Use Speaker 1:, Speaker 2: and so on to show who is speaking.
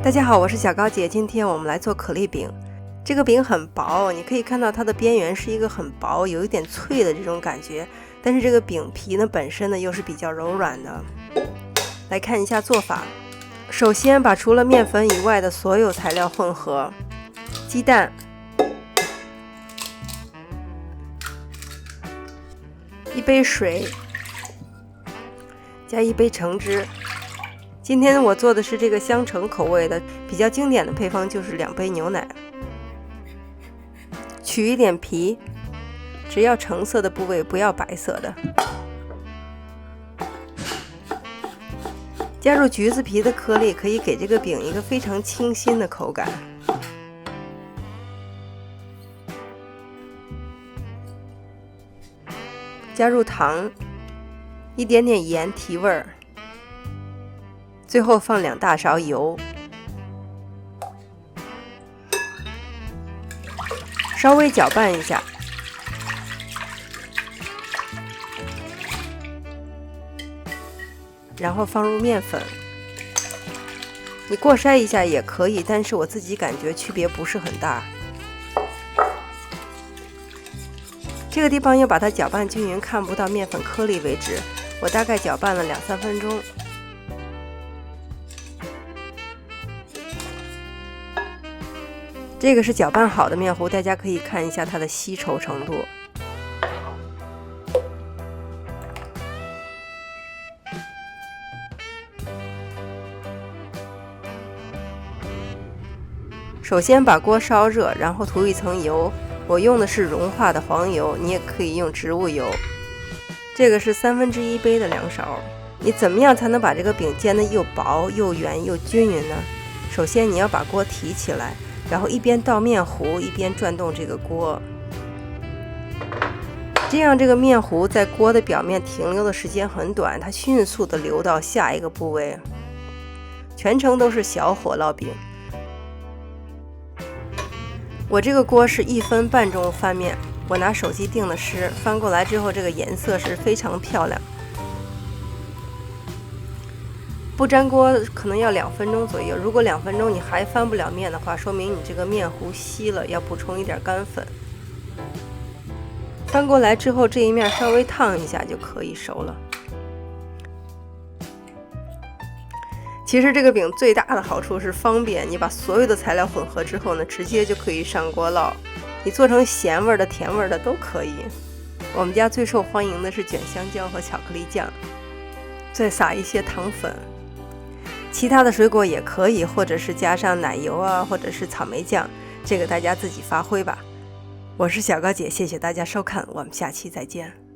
Speaker 1: 大家好，我是小高姐，今天我们来做可丽饼。这个饼很薄，你可以看到它的边缘是一个很薄，有一点脆的这种感觉，但是这个饼皮呢本身呢又是比较柔软的。来看一下做法，首先把除了面粉以外的所有材料混合，鸡蛋、1杯水，加1杯橙汁。今天我做的是这个香橙口味的，比较经典的配方就是2杯牛奶。取一点皮，只要橙色的部位，不要白色的。加入橘子皮的颗粒，可以给这个饼一个非常清新的口感。加入糖，一点点盐提味儿。最后放2大勺油，稍微搅拌一下，然后放入面粉。你过筛一下也可以，但是我自己感觉区别不是很大。这个地方要把它搅拌均匀，看不到面粉颗粒为止。我大概搅拌了2-3分钟。这个是搅拌好的面糊，大家可以看一下它的稀稠程度。首先把锅烧热，然后涂一层油，我用的是融化的黄油，你也可以用植物油。这个是1/3杯的2勺。你怎么样才能把这个饼煎得又薄又圆又均匀呢？首先你要把锅提起来，然后一边倒面糊一边转动这个锅，这样这个面糊在锅的表面停留的时间很短，它迅速的流到下一个部位。全程都是小火烙饼。我这个锅是1分半钟翻面，我拿手机定的时，翻过来之后这个颜色是非常漂亮。不粘锅可能要2分钟左右，如果2分钟你还翻不了面的话，说明你这个面糊稀了，要补充一点干粉。翻过来之后，这一面稍微烫一下就可以熟了。其实这个饼最大的好处是方便，你把所有的材料混合之后呢，直接就可以上锅烙。你做成咸味的、甜味的都可以。我们家最受欢迎的是卷香蕉和巧克力酱，再撒一些糖粉。其他的水果也可以，或者是加上奶油啊，或者是草莓酱，这个大家自己发挥吧。我是小高姐，谢谢大家收看，我们下期再见。